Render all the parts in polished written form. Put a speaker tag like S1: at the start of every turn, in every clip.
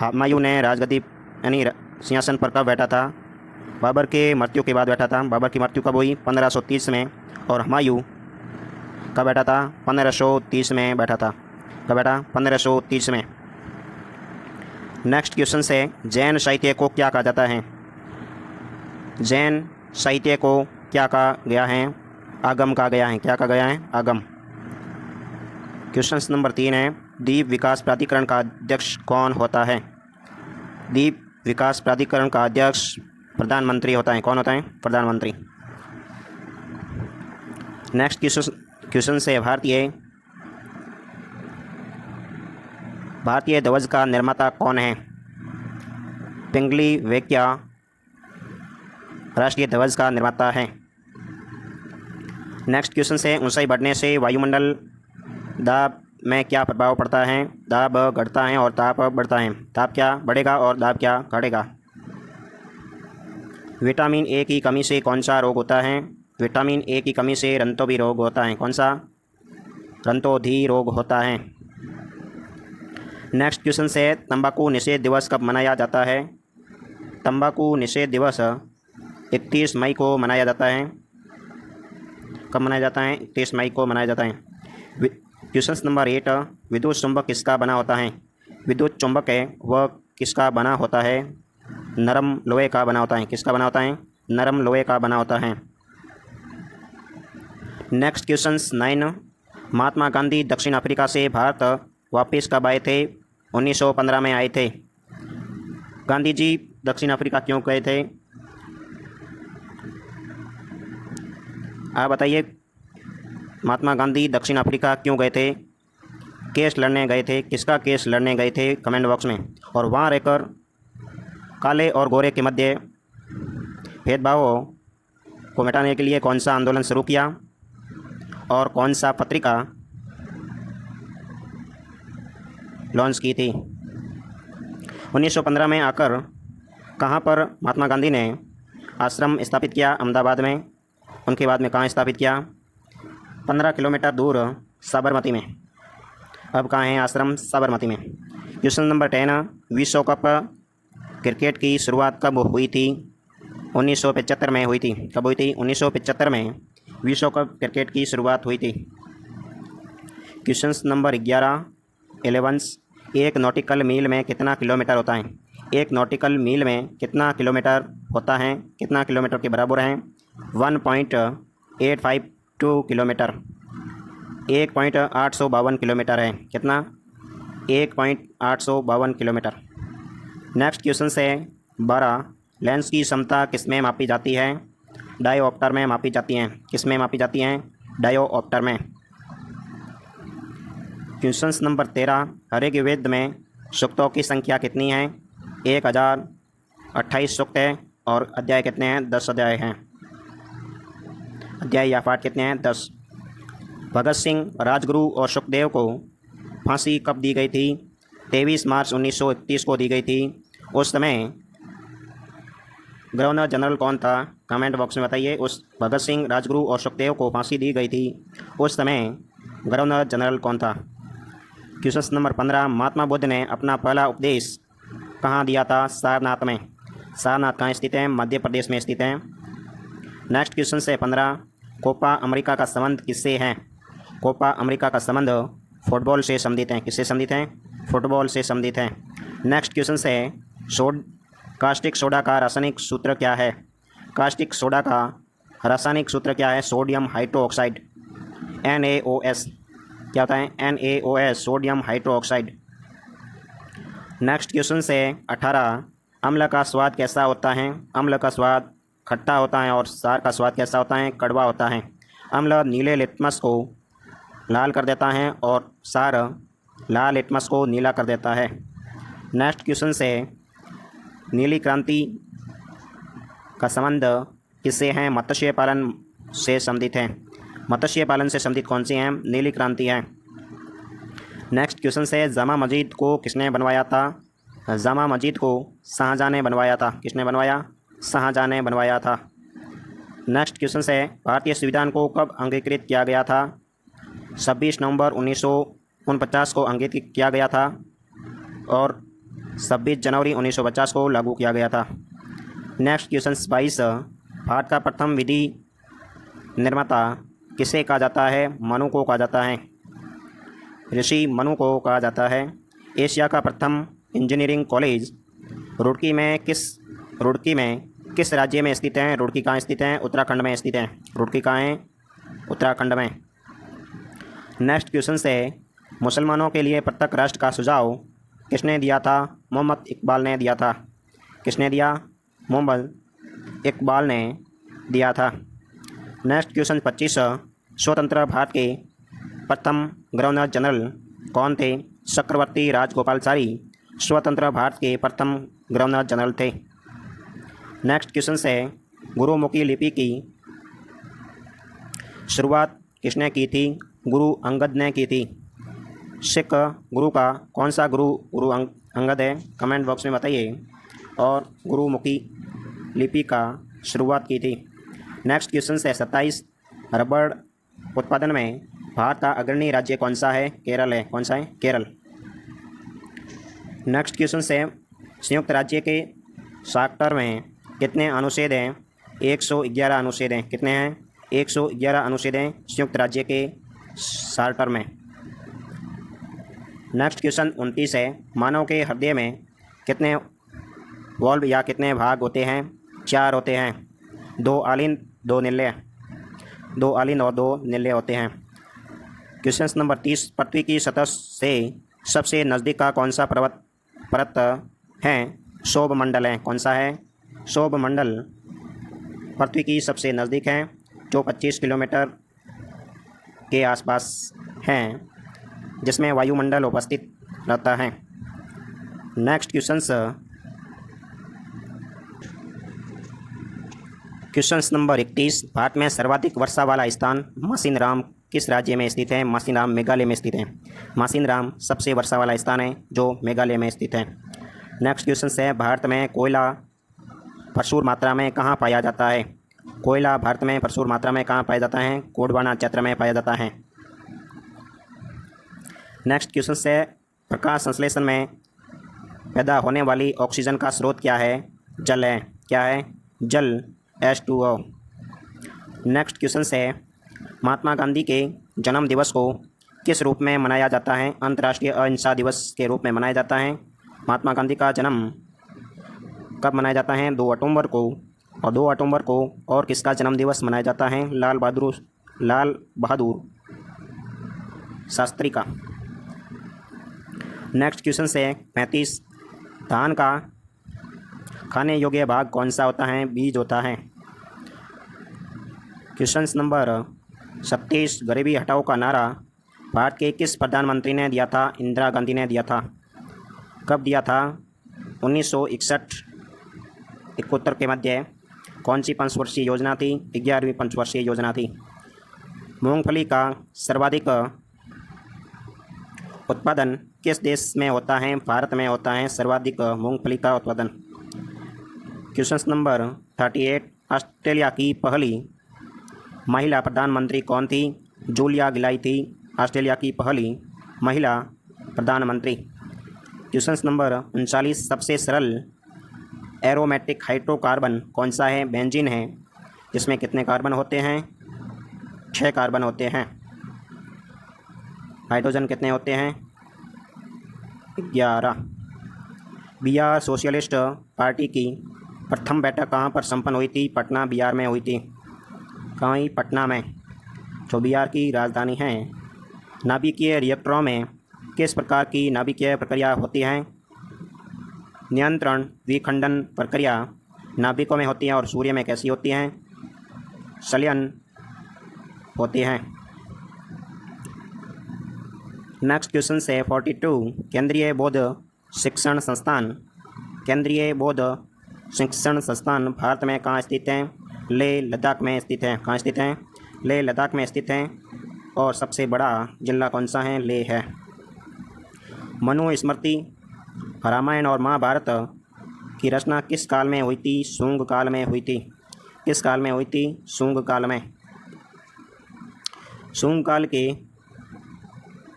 S1: हुमायूं ने राजगद्दी यानी सिंहासन पर कब बैठा था? बाबर के मृत्यु के बाद बैठा था। बाबर की मृत्यु कब हुई? 1530 में। और हुमायूं कब बैठा था? 1530 में बैठा था। कब बैठा? 1530 में। नेक्स्ट क्वेश्चन से जैन साहित्य को क्या कहा जाता है? जैन साहित्य को क्या कहा गया है? आगम कहा गया है। क्या कहा गया है? आगम। क्वेश्चन नंबर 3 है, द्वीप विकास प्राधिकरण का अध्यक्ष कौन होता है? द्वीप विकास प्राधिकरण का अध्यक्ष प्रधानमंत्री होता है। कौन होता है? प्रधानमंत्री। नेक्स्ट क्वेश्चन से भारतीय ध्वज का निर्माता कौन है? पिंगली वेंकैया राष्ट्रीय ध्वज का निर्माता है। नेक्स्ट क्वेश्चन से ऊंचाई बढ़ने से वायुमंडल दाब में क्या प्रभाव पड़ता है? दाब घटता है और ताप बढ़ता है। ताप क्या बढ़ेगा और दाब क्या घटेगा? विटामिन ए की कमी से कौन सा रोग होता है? विटामिन ए की कमी से रंतोभी रोग होता है। कौन सा? रंतोधी रोग होता है। नेक्स्ट क्वेश्चन से तंबाकू निषेध दिवस कब मनाया जाता है? तंबाकू निषेध दिवस 31 मई को मनाया जाता है। कब मनाया जाता है? 31 मई को मनाया जाता है। क्वेश्चन नंबर 8, विद्युत चुंबक किसका बना होता है? विद्युत चुंबक है वह किसका बना होता है? नरम लोहे का बना होता है। किसका बना होता है? नरम लोहे का बना होता है। नेक्स्ट क्वेश्चन 9, महात्मा गांधी दक्षिण अफ्रीका से भारत वापस कब आए थे? 1915 में आए थे। गांधी जी दक्षिण अफ्रीका क्यों गए थे? आप बताइए, महात्मा गांधी दक्षिण अफ्रीका क्यों गए थे? केस लड़ने गए थे। किसका केस लड़ने गए थे? कमेंट बॉक्स में। और वहाँ रहकर काले और गोरे के मध्य भेदभावों को मिटाने के लिए कौन सा आंदोलन शुरू किया और कौन सा पत्रिका लॉन्च की थी? 1915 में आकर कहाँ पर महात्मा गांधी ने आश्रम स्थापित किया? अहमदाबाद में। उनके बाद में कहाँ स्थापित किया? 15 किलोमीटर दूर साबरमती में। अब कहाँ है आश्रम? साबरमती में। क्वेश्चन नंबर 10, विश्व कप क्रिकेट की शुरुआत कब हुई थी? 1975 में हुई थी। कब हुई थी? 1975 में विश्व कप क्रिकेट की शुरुआत हुई थी। क्वेश्चन नंबर 11, एक नॉटिकल मील में कितना किलोमीटर होता है? एक नॉटिकल मील में कितना किलोमीटर होता है? कितना किलोमीटर के बराबर है? 1.852 किलोमीटर। 1.852 किलोमीटर है। कितना? 1.852 किलोमीटर। नेक्स्ट क्वेश्चन से 12, लेंस की क्षमता किस में मापी जाती है? डायोप्टर में मापी जाती हैं। किस में मापी जाती हैं? डायोप्टर में। क्वेश्चन नंबर 13, हरे वेद में सूक्तों की संख्या कितनी है? 1028 सूक्त है। और अध्याय कितने हैं? 10 अध्याय हैं। अध्याय या पाठ कितने हैं? 10। भगत सिंह, राजगुरु और सुखदेव को फांसी कब दी गई थी? 23 मार्च 1931 को दी गई थी। उस समय गवर्नर जनरल कौन था? कमेंट बॉक्स में बताइए। उस भगत सिंह, राजगुरु और सुखदेव को फांसी दी गई थी, उस समय गवर्नर जनरल कौन था? क्वेश्चन नंबर 15, महात्मा बुद्ध ने अपना पहला उपदेश कहाँ दिया था? सारनाथ में। सारनाथ कहाँ स्थित है? मध्य प्रदेश में स्थित है। नेक्स्ट क्वेश्चन से 15, कोपा अमेरिका का संबंध किससे है? कोपा अमेरिका का संबंध फुटबॉल से संबंधित है। किससे संबंधित है? फुटबॉल से संबंधित है। नेक्स्ट क्वेश्चन से कास्टिक सोडा का रासायनिक सूत्र क्या है? कास्टिक सोडा का रासायनिक सूत्र क्या है? Sodium hydroxide, NaOS। क्या होता है? NaOS, sodium hydroxide. Next question से 18, अम्ल का स्वाद कैसा होता है? अम्ल का स्वाद खट्टा होता है। और क्षार का स्वाद कैसा होता है? कड़वा होता है। अम्ल नीले लिटमस को लाल कर देता है और क्षार लाल लिटमस को नीला कर देता है। नेक्स्ट क्वेश्चन से नीली क्रांति का संबंध किससे है? मत्स्य पालन से संबंधित है। मत्स्य पालन से संबंधित कौन सी है? नीली क्रांति है। नेक्स्ट क्वेश्चन से जामा मस्जिद को किसने बनवाया था? जामा मस्जिद को शाहजहाँ ने बनवाया था। किसने बनवाया? शाहजहाँ ने बनवाया था। नेक्स्ट क्वेश्चन से भारतीय संविधान को कब अंगीकृत किया गया था? 26 नवंबर 1949 को अंगीकृत किया गया था। और 26 जनवरी 1950 को लागू किया गया था। नेक्स्ट क्वेश्चन 22, भारत का प्रथम विधि निर्माता किसे कहा जाता है? मनु को कहा जाता है, ऋषि मनु को कहा जाता है। एशिया का प्रथम इंजीनियरिंग कॉलेज रुड़की में किस राज्य में स्थित है? रुड़की कहाँ स्थित है? उत्तराखंड में स्थित है। रुड़की कहाँ है? उत्तराखंड में। नेक्स्ट क्वेश्चन से, मुसलमानों के लिए पृथक राष्ट्र का सुझाव किसने दिया था? मोहम्मद इकबाल ने दिया था। किसने दिया? मोहम्मद इकबाल ने दिया था। नेक्स्ट क्वेश्चन 25, स्वतंत्र भारत के प्रथम गवर्नर जनरल कौन थे? चक्रवर्ती राजगोपालाचारी स्वतंत्र भारत के प्रथम गवर्नर जनरल थे। नेक्स्ट क्वेश्चन से, गुरुमुखी लिपि की शुरुआत किसने की थी? गुरु अंगद ने की थी। सिख गुरु का कौन सा गुरु अंगद है? कमेंट बॉक्स में बताइए। और गुरुमुखी लिपि का शुरुआत की थी। नेक्स्ट क्वेश्चन है 27, रबड़ उत्पादन में भारत का अग्रणी राज्य कौन सा है? केरल है। कौन सा है? केरल। नेक्स्ट क्वेश्चन है, संयुक्त राज्य के चार्टर में कितने अनुच्छेद हैं? 111 अनुच्छेद हैं। कितने हैं? 111 अनुच्छेद हैं संयुक्त राज्य के चार्टर में। नेक्स्ट क्वेश्चन 29 है, मानव के हृदय में कितने वॉल्व या कितने भाग होते हैं? 4 होते हैं। 2 आलिंद 2 निलय, 2 आलिंद और 2 निलय होते हैं। क्वेश्चन नंबर 30, पृथ्वी की सतह से सबसे नज़दीक का कौन सा परत है? सौर मंडल है। कौन सा है? सौर मंडल पृथ्वी की सबसे नज़दीक है, जो 25 किलोमीटर के आसपास हैं, जिसमें वायुमंडल उपस्थित रहता है। नेक्स्ट क्वेश्चन नंबर 31, भारत में सर्वाधिक वर्षा वाला स्थान मासिनराम किस राज्य में स्थित है? मासिनराम मेघालय में स्थित है। मासिनराम सबसे वर्षा वाला स्थान है जो मेघालय में स्थित है। नेक्स्ट क्वेश्चन है, भारत में कोयला प्रचुर मात्रा में कहाँ पाया जाता है? कोयला भारत में प्रचुर मात्रा में कहाँ पाया जाता है? गोंडवाना क्षेत्र में पाया जाता है। नेक्स्ट क्वेश्चन है, प्रकाश संश्लेषण में पैदा होने वाली ऑक्सीजन का स्रोत क्या है? जल है। क्या है? जल, H2O। नेक्स्ट क्वेश्चन है, महात्मा गांधी के जन्म दिवस को किस रूप में मनाया जाता है? अंतर्राष्ट्रीय अहिंसा दिवस के रूप में मनाया जाता है। महात्मा गांधी का जन्म कब मनाया जाता है? 2 अक्टूबर को। और 2 अक्टूबर को और किसका जन्म दिवस मनाया जाता है? लाल बहादुर शास्त्री का। नेक्स्ट क्वेश्चन है 35, धान का खाने योग्य भाग कौन सा होता है? बीज होता है। क्वेश्चन नंबर 37, गरीबी हटाओ का नारा भारत के किस प्रधानमंत्री ने दिया था? इंदिरा गांधी ने दिया था। कब दिया था? 1961-71 के मध्य। कौन सी पंचवर्षीय योजना थी? 11वीं पंचवर्षीय योजना थी। मूंगफली का सर्वाधिक उत्पादन किस देश में होता है? भारत में होता है सर्वाधिक मूंगफली का उत्पादन। क्वेश्चन नंबर 38, ऑस्ट्रेलिया की पहली महिला प्रधानमंत्री कौन थी? जूलिया गिलार्ड थी ऑस्ट्रेलिया की पहली महिला प्रधानमंत्री। क्वेश्चन नंबर 39, सबसे सरल एरोमेटिक हाइड्रोकार्बन कौन सा है? बेंजीन है। इसमें कितने कार्बन होते हैं? 6 कार्बन होते हैं। हाइड्रोजन कितने होते हैं? 11। बिहार सोशलिस्ट पार्टी की प्रथम बैठक कहाँ पर संपन्न हुई थी? पटना, बिहार में हुई थी। कहाँ हुई? पटना में, जो बिहार की राजधानी है। नाभिकीय रिएक्टरों में किस प्रकार की नाभिकीय प्रक्रिया होती है? नियंत्रण विखंडन प्रक्रिया नाभिकों में होती है। और सूर्य में कैसी होती है? संलयन होती है। नेक्स्ट क्वेश्चन है 42, केंद्रीय बौद्ध शिक्षण संस्थान भारत में कहाँ स्थित है? लेह लद्दाख में स्थित है। कहाँ स्थित है? लेह लद्दाख में स्थित है। और सबसे बड़ा जिला कौन सा है? लेह है। मनुस्मृति, रामायण और महाभारत की रचना किस काल में हुई थी? शुंग काल में हुई थी। किस काल में हुई थी? शुंग काल में। शुंग काल के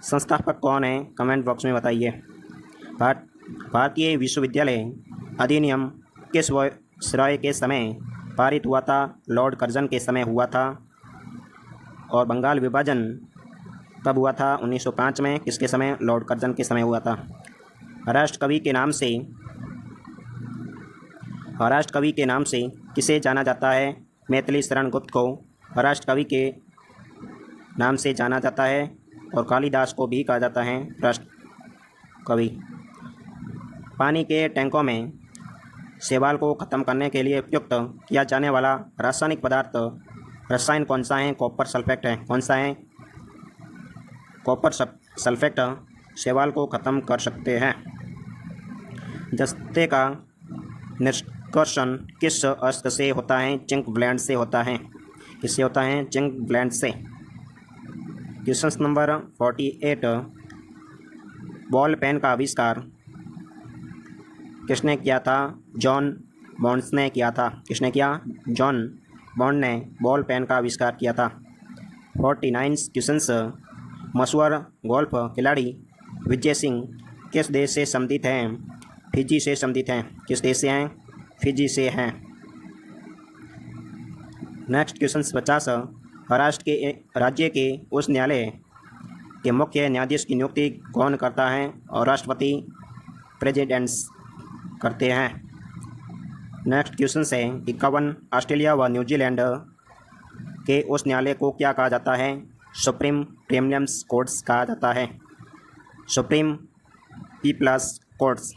S1: संस्थापक कौन है? कमेंट बॉक्स में बताइए। भारत भारतीय विश्वविद्यालय अधिनियम किस वायसरॉय के समय पारित हुआ था? लॉर्ड कर्जन के समय हुआ था। और बंगाल विभाजन कब हुआ था? 1905 में। किसके समय? लॉर्ड कर्जन के समय हुआ था। राष्ट्र कवि के नाम से किसे जाना जाता है? मैथिली शरण गुप्त को राष्ट्र कवि के नाम से जाना जाता है और कालिदास को भी कहा जाता है राष्ट्र कवि। पानी के टैंकों में शैवाल को ख़त्म करने के लिए उपयुक्त किया जाने वाला रासायनिक रसायन कौन सा है? कॉपर सल्फेट है। कौन सा है? कॉपर सल्फेट शैवाल को ख़त्म कर सकते हैं। जस्ते का निष्कर्षण किस अस्त्र से होता है? जिंक ब्लेंड से होता है। किससे होता है? जिंक ब्लेंड से। क्वेश्चन नंबर 48, बॉल पेन का आविष्कार किसने किया था? जॉन बॉन्ड्स ने किया था। किसने किया? जॉन बॉन्ड ने बॉल पेन का आविष्कार किया था। 49 क्वेश्चंस, मशहूर गोल्फ खिलाड़ी विजय सिंह किस देश से संबंधित हैं? फिजी से संबंधित हैं। किस देश से हैं? फिजी से हैं। नेक्स्ट क्वेश्चन 50, राज्य के उच्च न्यायालय के मुख्य न्यायाधीश की नियुक्ति कौन करता है? और राष्ट्रपति प्रेसिडेंट्स करते हैं। नेक्स्ट क्वेश्चन है 51, ऑस्ट्रेलिया व न्यूजीलैंड के उस न्यायालय को क्या कहा जाता है? सुप्रीम प्रीमियम्स कोर्ट्स कहा जाता है। Supreme people's courts.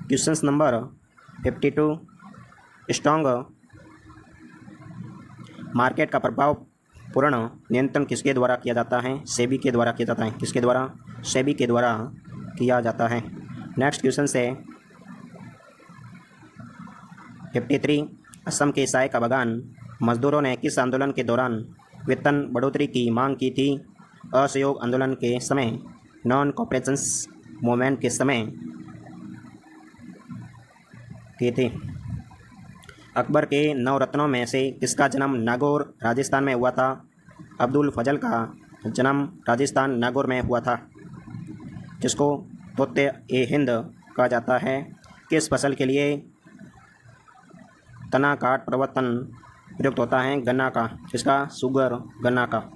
S1: Question number 52, strong market का प्रभावपूर्ण नियंत्रण किसके द्वारा किया जाता है? सेबी के द्वारा किया जाता है। किसके द्वारा? सेबी के द्वारा किया जाता है। नेक्स्ट क्वेश्चन से 53, असम के चाय का बागान मजदूरों ने किस आंदोलन के दौरान वेतन बढ़ोतरी की मांग की थी? असहयोग आंदोलन के समय, नॉन कॉपरेशन मूवमेंट के समय की थी। अकबर के 9 रत्नों में से किसका जन्म नागौर राजस्थान में हुआ था? अब्दुल फजल का जन्म राजस्थान नागौर में हुआ था। जिसको तोते ए हिंद कहा जाता है। किस फसल के लिए तना काट प्रवर्तन प्रयुक्त होता है? गन्ना का। किसका? शुगर गन्ना का।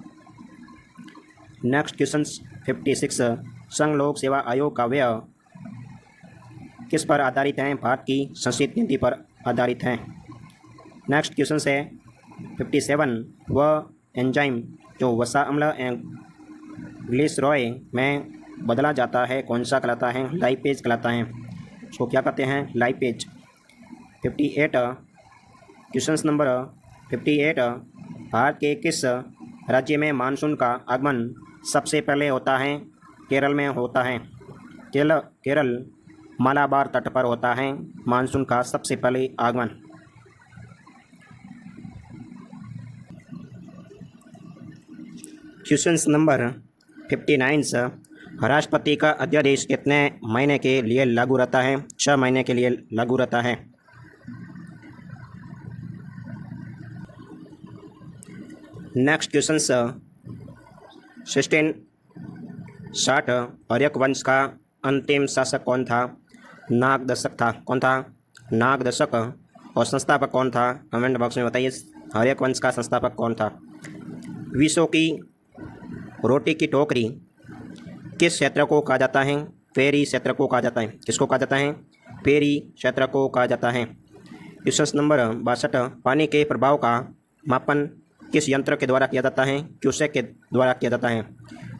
S1: नेक्स्ट क्वेश्चन 56, संघ लोक सेवा आयोग का व्यय किस पर आधारित है? भारत की संचित नीति पर आधारित है। नेक्स्ट क्वेश्चन है 57, वह एंजाइम जो वसा अम्ल ग्लिसरॉय में बदला जाता है कौन सा कहलाता है? लाइपेज कहलाता है। उसको क्या कहते हैं? लाइपेज। 58, क्वेश्चन नंबर 58, भारत के किस राज्य में मानसून का आगमन सबसे पहले होता है? केरल में होता है। केरल मालाबार तट पर होता है मानसून का सबसे पहले आगमन। क्वेश्चन नंबर 59, राष्ट्रपति का अध्यादेश कितने महीने के लिए लागू रहता है? 6 महीने के लिए लागू रहता है। नेक्स्ट क्वेश्चन 1660, आर्यक वंश का अंतिम शासक कौन था? नागदशक था। कौन था? नागदशक। और संस्थापक कौन था? कमेंट बॉक्स में बताइए। आर्यक वंश का संस्थापक कौन था? विश्व की रोटी की टोकरी किस क्षेत्र को कहा जाता है? पेरी क्षेत्र को कहा जाता है। किसको कहा जाता है? पेरी क्षेत्र को कहा जाता है। क्वेश्चन नंबर 62, पानी के प्रभाव का मापन किस यंत्र के द्वारा किया जाता है? क्यूसेक के द्वारा किया जाता है।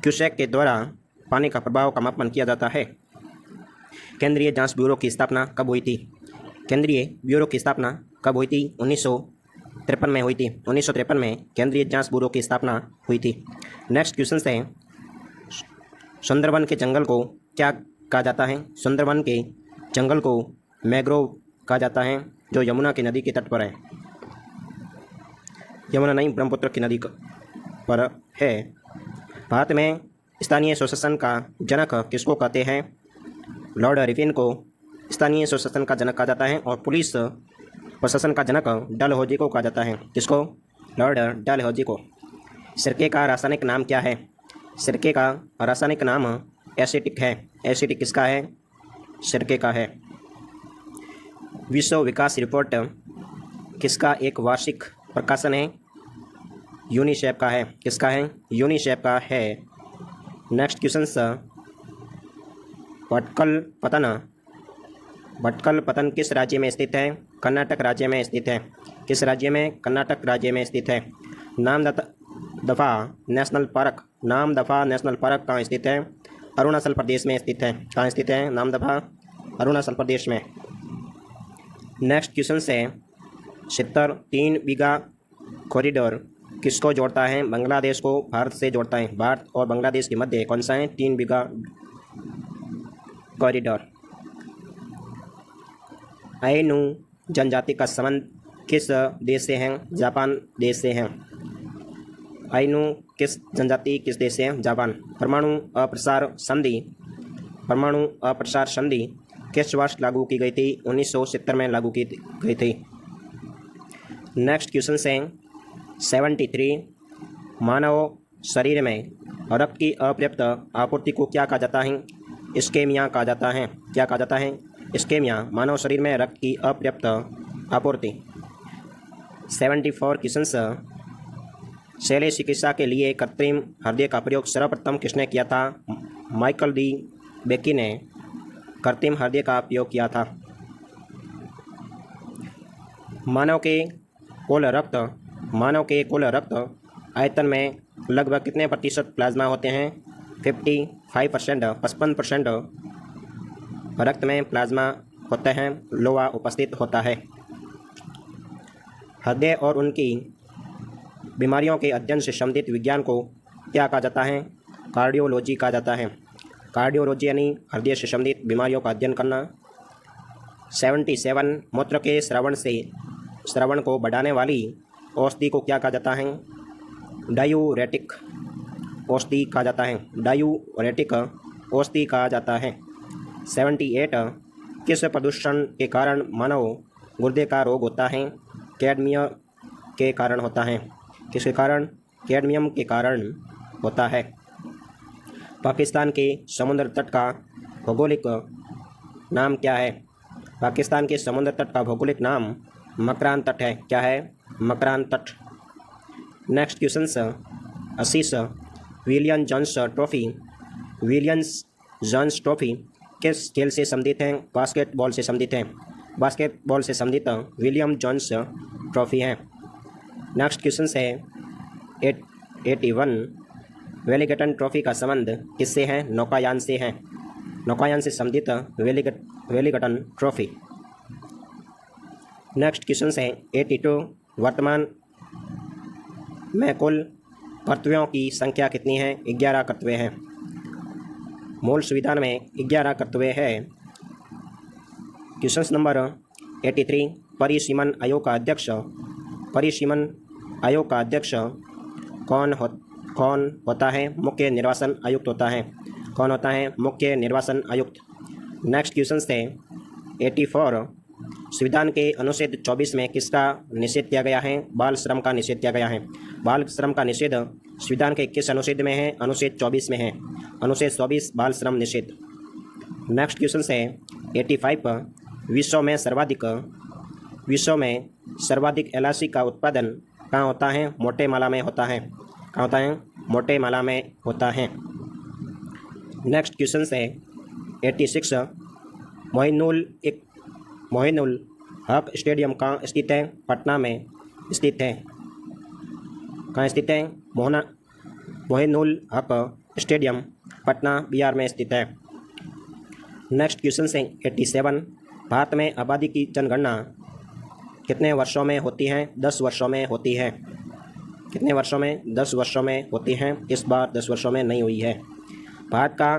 S1: क्यूसेक के द्वारा पानी का प्रभाव का मापन किया जाता है। केंद्रीय जांच ब्यूरो की स्थापना कब हुई थी? केंद्रीय ब्यूरो की स्थापना कब हुई थी? 1953 में हुई थी। 1953 में केंद्रीय जांच ब्यूरो की स्थापना हुई थी। नेक्स्ट क्वेश्चन है सुंदरवन के जंगल को क्या कहा जाता है? सुंदरवन के जंगल को मैंग्रोव कहा जाता है, जो यमुना की नदी के तट पर है। यमुना नहीं, ब्रह्मपुत्र की नदी पर है। भारत में स्थानीय स्वशासन का जनक किसको कहते हैं? लॉर्ड रिपन को स्थानीय स्वशासन का जनक कहा जाता है। और पुलिस प्रशासन का जनक डलहौजी को कहा जाता है। किसको? लॉर्ड डलहौजी को। सिरके का रासायनिक नाम क्या है? सिरके का रासायनिक नाम एसिटिक है। एसिटिक किसका है? सिरके का है। विश्व विकास रिपोर्ट किसका एक वार्षिक प्रकाशन है? यूनिसेफ का है। किसका है? यूनिसेफ का है। नेक्स्ट क्वेश्चन, भटकल पतन किस राज्य में स्थित है? कर्नाटक राज्य में स्थित है। किस राज्य में? कर्नाटक राज्य में स्थित है। नामदफा नेशनल पार्क कहाँ स्थित है? अरुणाचल प्रदेश में स्थित है। कहाँ स्थित है नामदफा? अरुणाचल प्रदेश में। नेक्स्ट क्वेश्चन से 3 बीघा कॉरिडोर किसको जोड़ता है? बांग्लादेश को भारत से जोड़ता है। भारत और बांग्लादेश के मध्य कौन सा है? 3 बीघा कॉरिडोर। आइनू जनजाति का संबंध किस देश से है? जापान देश से है। आइनू किस जनजाति किस देश से है? जापान। परमाणु अप्रसार संधि किस वर्ष लागू की गई थी? 1970 में लागू की गई थी। नेक्स्ट क्वेश्चन से 73 मानव शरीर में रक्त की अपर्याप्त आपूर्ति को क्या कहा जाता है? इस्केमिया कहा जाता है। क्या कहा जाता है? इस्केमिया। मानव शरीर में रक्त की अपर्याप्त आपूर्ति। 74 क्वेश्चन, शल्य चिकित्सा के लिए कृत्रिम हृदय का प्रयोग सर्वप्रथम किसने किया था? माइकल डी बेकी ने कृत्रिम हृदय का प्रयोग किया था। मानव के कुल रक्त आयतन में लगभग कितने प्रतिशत प्लाज्मा होते हैं? 55%। 55% रक्त में प्लाज्मा होते हैं, लोहा उपस्थित होता है। हृदय और उनकी बीमारियों के अध्ययन से संबंधित विज्ञान को क्या कहा जाता है? कार्डियोलॉजी कहा जाता है। कार्डियोलॉजी यानी हृदय से संबंधित बीमारियों का अध्ययन करना। 77 मूत्र के श्रवण को बढ़ाने वाली औषधि को क्या कहा जाता है? डायूरेटिक औषधि कहा जाता है। डायूरेटिक औषधि कहा जाता है। 78 किस प्रदूषण के कारण मानव गुर्दे का रोग होता है? कैडमियम के कारण होता है। किसके कारण? कैडमियम के कारण होता है। पाकिस्तान के समुद्र तट का भौगोलिक नाम क्या है? पाकिस्तान के समुद्र तट का भौगोलिक नाम मकरान तट है। क्या है? मकरान तट। Next question 80 William Jones trophy किस खेल से संबंधित है? बास्केटबॉल से संबंधित है। बास्केटबॉल से संबंधित विलियम जोन्स ट्रॉफी है। नेक्स्ट क्वेश्चन है 81 वेलिंगटन ट्रॉफी का संबंध किससे है? नौकायान से है। नौकायान से संबंधित वेलिंगटन ट्रॉफी। नेक्स्ट क्वेश्चन है 82 वर्तमान में कुल कर्तव्यों की संख्या कितनी है? 11 कर्तव्य हैं। मूल संविधान में 11 कर्तव्य है। क्वेश्चन नंबर 83 परिसीमन आयोग का अध्यक्ष कौन होता है? मुख्य निर्वाचन आयुक्त होता है। कौन होता है? मुख्य निर्वाचन आयुक्त। नेक्स्ट क्वेश्चन है 84 संविधान के अनुच्छेद 24 में किसका निषेध किया गया है? बाल श्रम का निषेध किया गया है। बाल श्रम का निषेध संविधान के किस अनुच्छेद में है? अनुच्छेद 24 में है। अनुच्छेद 24 बाल श्रम निषेध। नेक्स्ट क्वेश्चन है 85 विश्व में सर्वाधिक एलआईसी का उत्पादन कहाँ होता है? मोटेमाला में होता है। कहाँ होता है? मोटेमाला में होता है। नेक्स्ट क्वेश्चन है 86 मोइनुल हक स्टेडियम कहाँ स्थित है? पटना में स्थित है। कहाँ स्थित है? मोइनुल हक स्टेडियम पटना बिहार में स्थित है। नेक्स्ट क्वेश्चन है 87 भारत में आबादी की जनगणना कितने वर्षों में होती है? 10 वर्षों में होती है। कितने वर्षों में? 10 वर्षों में होती है। इस बार 10 वर्षों में नहीं हुई है। भारत का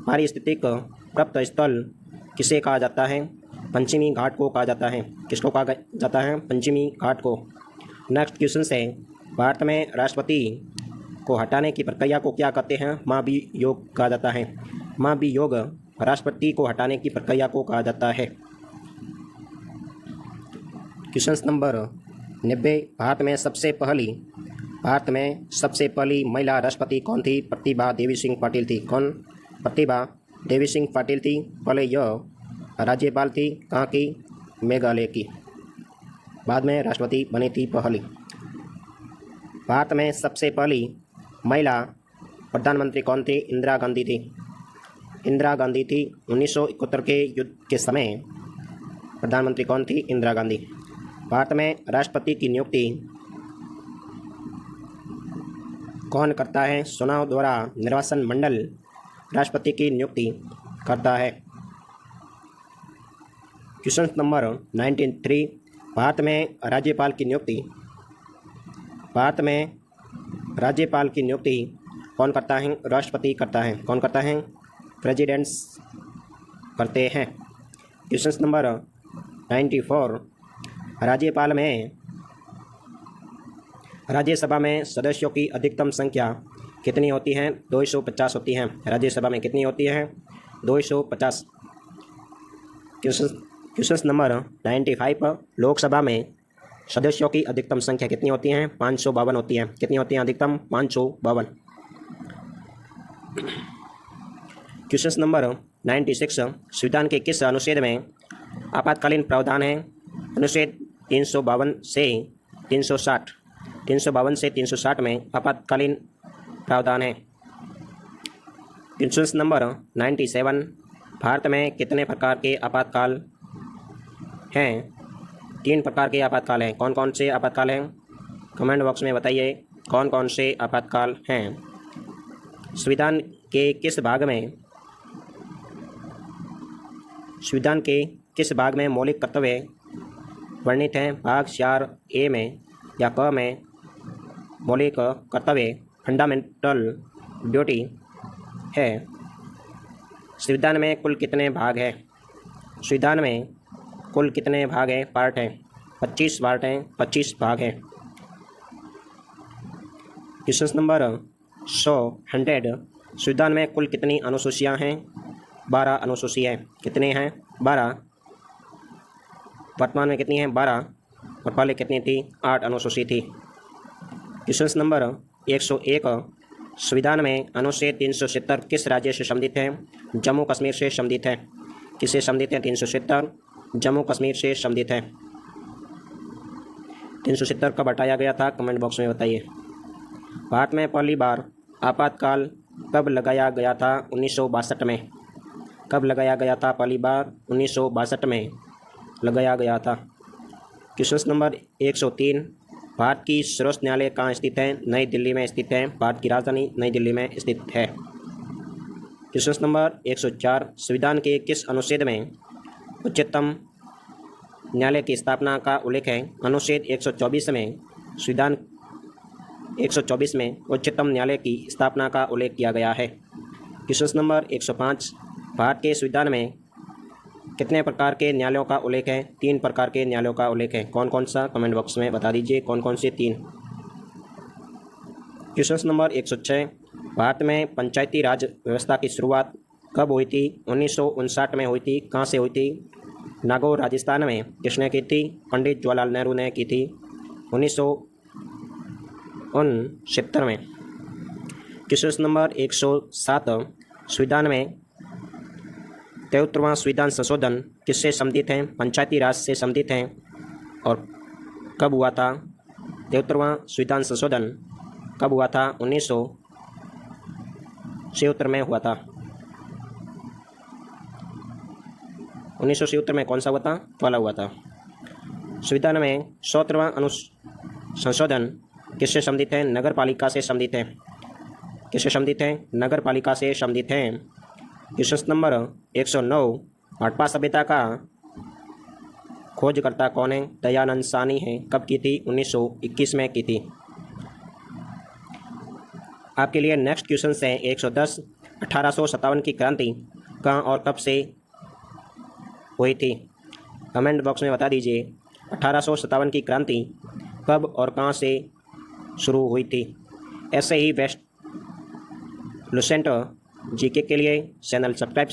S1: पारिस्थितिक प्रप्त स्थल किसे कहा जाता है? पश्चिमी घाट को कहा जाता है। किसको कहा जाता है? पश्चिमी घाट को। नेक्स्ट क्वेश्चन है भारत में राष्ट्रपति को हटाने की प्रक्रिया को क्या कहते हैं? महाभियोग कहा जाता है। महाभियोग राष्ट्रपति को हटाने की प्रक्रिया को कहा जाता है। क्वेश्चन नंबर 90 भारत में सबसे पहली महिला राष्ट्रपति कौन थी? प्रतिभा देवी सिंह पाटिल थी। कौन? प्रतिभा देवी सिंह पाटिल थी। पहले यह राज्यपाल थी कहाँ की? मेघालय की। बाद में राष्ट्रपति बनी थी पहली। भारत में सबसे पहली महिला प्रधानमंत्री कौन थी? इंदिरा गांधी थी। इंदिरा गांधी थी। 1971 के युद्ध के समय प्रधानमंत्री कौन थी? इंदिरा गांधी। भारत में राष्ट्रपति की नियुक्ति कौन करता है? चुनाव द्वारा निर्वाचन मंडल राष्ट्रपति की नियुक्ति करता है। क्वेश्चन नंबर 93, भारत में राज्यपाल की नियुक्ति कौन करता है? राष्ट्रपति करता है। कौन करता है? प्रेसिडेंट्स करते हैं। क्वेश्चन नंबर 94, राज्यसभा में सदस्यों की अधिकतम संख्या कितनी होती है? 250 होती है। राज्यसभा में कितनी होती है? 250। क्वेश्चन नंबर 95, लोकसभा में सदस्यों की अधिकतम संख्या कितनी होती है? 552 होती है। कितनी होती है अधिकतम? 552। क्वेश्चन नंबर 96, संविधान के किस अनुच्छेद में आपातकालीन प्रावधान है? अनुच्छेद 352 से 360। 352 से 360 में आपातकालीन प्रावधान है। क्वेश्चन नंबर 97, भारत में कितने प्रकार के आपातकाल हैं? 3 प्रकार के आपातकाल हैं। कौन कौन से आपातकाल हैं? कमेंट बॉक्स में बताइए कौन कौन से आपातकाल हैं। संविधान के किस भाग में मौलिक कर्तव्य वर्णित हैं? भाग 4A में या क में मौलिक कर्तव्य फंडामेंटल ड्यूटी है। संविधान में कुल कितने भाग हैं? संविधान में कुल कितने भाग हैं? पार्ट हैं? 25 पार्ट हैं, 25 भाग हैं। क्वेश्चन नंबर 100, संविधान में कुल कितनी अनुसूचियाँ हैं? 12 अनुसूचियाँ। कितने हैं? 12। वर्तमान में कितनी हैं? 12। और पहले कितनी थी? 8 अनुसूची थी। क्वेश्चन नंबर 101, संविधान में अनुच्छेद 370 किस राज्य से संबंधित है? जम्मू कश्मीर से संबंधित है। किससे संबंधित है? 370 जम्मू कश्मीर से संबंधित है। 370 कब हटाया गया था? कमेंट बॉक्स में बताइए। भारत में पहली बार आपातकाल कब लगाया गया था? 1962 में। कब लगाया गया था? पहली बार 1962 में लगाया गया था। क्वेश्चन नंबर 103, भारत की सर्वोच्च न्यायालय कहाँ स्थित है? नई दिल्ली में स्थित है। भारत की राजधानी नई दिल्ली में स्थित है। क्वेश्चन नंबर 104, संविधान के किस अनुच्छेद में उच्चतम न्यायालय की स्थापना का उल्लेख है? अनुच्छेद 124 में। संविधान 124 में उच्चतम न्यायालय की स्थापना का उल्लेख किया गया है। क्वेश्चन नंबर 105, भारत के संविधान में कितने प्रकार के न्यायालयों का उल्लेख है? 3 प्रकार के न्यायालयों का उल्लेख है। कौन कौन सा? कमेंट बॉक्स में बता दीजिए कौन कौन से 3। क्वेश्चन नंबर 106, भारत में पंचायती राज व्यवस्था की शुरुआत कब हुई थी? 1959 में हुई थी। कहाँ से हुई थी? नागौर राजस्थान में। किसने की थी? पंडित जवाहरलाल नेहरू ने की थी 1969 में। क्वेश्चन नंबर 107, संविधान में 73वां संविधान संशोधन किससे संबंधित है? पंचायती राज से संबंधित है। और कब हुआ था? 73वां संविधान संशोधन कब हुआ था? 1976 में हुआ था। 1976 में कौन सा हुआ था? पहला हुआ था। संविधान में 74वां संशोधन किससे संबंधित है? नगर पालिका से संबंधित है। किससे संबंधित है? नगर पालिका से संबंधित है। क्वेश्चन नंबर 109, हड़प्पा सभ्यता का खोजकर्ता कौन है? दयानंद साहनी है। कब की थी? 1921 में की थी। आपके लिए नेक्स्ट क्वेश्चन है 110, 1857 की क्रांति कहाँ और कब से हुई थी? कमेंट बॉक्स में बता दीजिए 1857 की क्रांति कब और कहाँ से शुरू हुई थी। ऐसे ही बेस्ट लुसेंट जीके के लिए चैनल सब्सक्राइब